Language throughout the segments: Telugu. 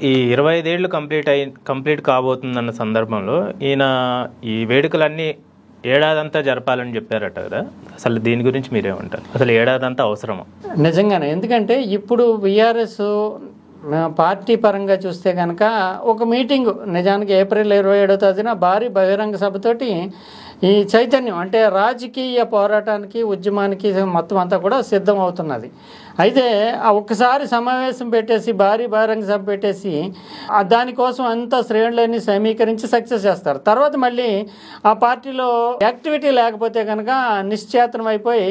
ఈ 25 ఏళ్ళు కంప్లీట్ కాబోతుందన్న సందర్భంలో ఈయన ఈ వేడుకలన్నీ ఏడాదంతా జరపాలని చెప్పారట కదా, అసలు దీని గురించి మీరేమంటారు? అసలు ఏడాదంతా అవసరమా? నిజంగానే, ఎందుకంటే ఇప్పుడు బీఆర్ఎస్ పార్టీ పరంగా చూస్తే కనుక ఒక మీటింగ్ నిజానికి ఏప్రిల్ 27వ తేదీన భారీ బహిరంగ సభతోటి ఈ చైతన్యం అంటే రాజకీయ పోరాటానికి ఉద్యమానికి మొత్తం అంతా కూడా సిద్ధం అవుతున్నది. అయితే ఆ ఒక్కసారి సమావేశం పెట్టేసి భారీ బహిరంగ సభ పెట్టేసి దానికోసం అంతా శ్రేణులన్నీ సమీకరించి సక్సెస్ చేస్తారు. తర్వాత మళ్ళీ ఆ పార్టీలో యాక్టివిటీ లేకపోతే కనుక నిశ్చేతనం అయిపోయి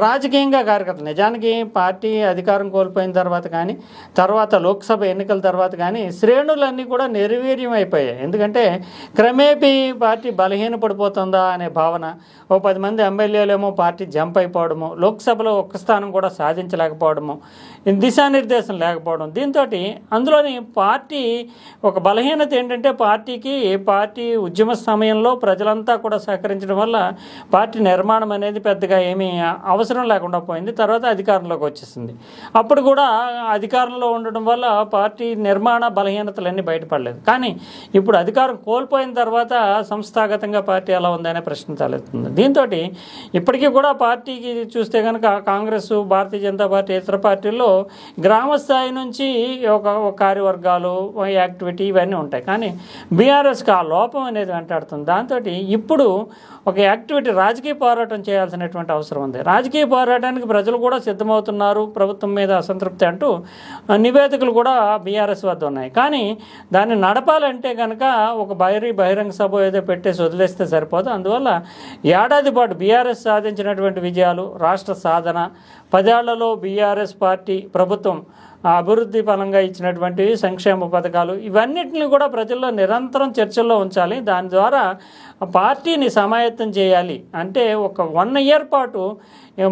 రాజకీయంగా కార్యకర్తలు నిజానికి పార్టీ అధికారం కోల్పోయిన తర్వాత కానీ తర్వాత లోక్సభ ఎన్నికల తర్వాత కానీ శ్రేణులన్నీ కూడా నిర్వీర్యం అయిపోయాయి. ఎందుకంటే క్రమేపీ పార్టీ బలహీనపడిపోతుందా అనే భావన, ఓ 10 మంది ఎమ్మెల్యేలేమో పార్టీ జంప్ అయిపోవడము, లోక్సభలో ఒక్క స్థానం కూడా సాధించలేకపోవడము, దిశానిర్దేశం లేకపోవడం, దీంతో అందులోని పార్టీ ఒక బలహీనత ఏంటంటే పార్టీ ఉద్యమ సమయంలో ప్రజలంతా కూడా సహకరించడం వల్ల పార్టీ నిర్మాణం అనేది పెద్దగా ఏమీ అవసరం లేకుండా పోయింది. తర్వాత అధికారంలోకి వచ్చేసింది. అప్పుడు కూడా అధికారంలో ఉండడం వల్ల పార్టీ నిర్మాణ బలహీనతలన్నీ బయటపడలేదు. కానీ ఇప్పుడు అధికారం కోల్పోయిన తర్వాత సంస్థాగతంగా పార్టీ ఎలా ఉందనే ప్రశ్న తలెత్తుంది. దీంతో ఇప్పటికీ కూడా పార్టీకి చూస్తే కనుక కాంగ్రెస్, భారతీయ జనతా పార్టీ, ఇతర పార్టీల్లో గ్రామ స్థాయి నుంచి ఒక కార్యవర్గాలు, యాక్టివిటీ ఇవన్నీ ఉంటాయి. కానీ బీఆర్ఎస్కి ఆ లోపం అనేది వెంటాడుతుంది. దాంతో ఇప్పుడు ఒక యాక్టివిటీ రాజకీయ పోరాటం చేయాల్సినటువంటి అవసరం ఉంది. రాజకీయ పోరాటానికి ప్రజలు కూడా సిద్ధమవుతున్నారు. ప్రభుత్వం మీద అసంతృప్తి అంటూ నివేదికలు కూడా బీఆర్ఎస్ వద్ద ఉన్నాయి. కానీ దాన్ని నడపాలంటే కనుక ఒక బహిరంగ సభ ఏదో పెట్టేసి వదిలేస్తే సరిపోదు. అందువల్ల ఏడాది పాటు బీఆర్ఎస్ సాధించినటువంటి విజయాలు, రాష్ట్ర సాధన, 10 ఏళ్లలో బీఆర్ఎస్ పార్టీ ప్రభుత్వం అభివృద్ధి పరంగా ఇచ్చినటువంటి సంక్షేమ పథకాలు, ఇవన్నిటిని కూడా ప్రజల్లో నిరంతరం చర్చల్లో ఉంచాలి. దాని ద్వారా పార్టీని సమాయత్తం చేయాలి. అంటే ఒక 1 ఇయర్ పాటు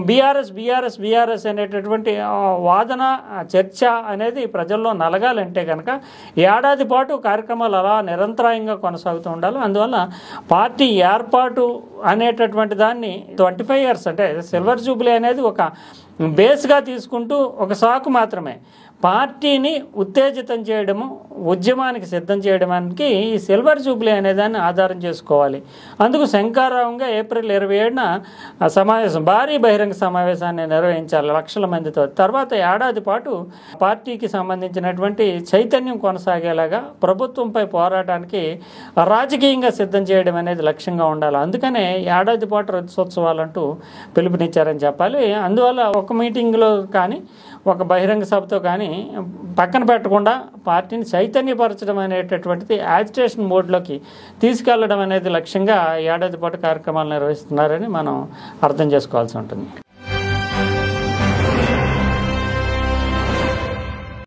బీఆర్ఎస్ అనేటటువంటి వాదన, చర్చ అనేది ప్రజల్లో నలగాలంటే కనుక ఏడాది పాటు కార్యక్రమాలు అలా నిరంతరాయంగా కొనసాగుతూ ఉండాలి. అందువల్ల పార్టీ ఏర్పాటు అనేటటువంటి దాన్ని 25 ఇయర్స్ అంటే సిల్వర్ జూబ్లీ అనేది ఒక బేస్గా తీసుకుంటూ ఒక సాకు మాత్రమే. పార్టీని ఉత్తేజితం చేయడము, ఉద్యమానికి సిద్ధం చేయడానికి ఈ సిల్వర్ జూబ్లీ అనేదాన్ని ఆధారం చేసుకోవాలి. అందుకు శంకారావంగా ఏప్రిల్ 27న సమావేశం, భారీ బహిరంగ సమావేశాన్ని నిర్వహించాలి లక్షల మందితో. తర్వాత ఏడాది పాటు పార్టీకి సంబంధించినటువంటి చైతన్యం కొనసాగేలాగా ప్రభుత్వంపై పోరాటానికి రాజకీయంగా సిద్ధం చేయడం అనేది లక్ష్యంగా ఉండాలి. అందుకనే ఏడాది పాటు రజతోత్సవాలంటూ పిలుపునిచ్చారని చెప్పాలి. అందువల్ల ఒక మీటింగ్లో కానీ ఒక బహిరంగ సభతో కానీ పక్కన పెట్టకుండా పార్టీని చైతన్యపరచడం అనేటటువంటిది యాజిటేషన్ మోడ్లోకి తీసుకెళ్లడం అనేది లక్ష్యంగా ఏడాది పాటు కార్యక్రమాలు నిర్వహిస్తున్నారని మనం అర్థం చేసుకోవాల్సి ఉంటుంది.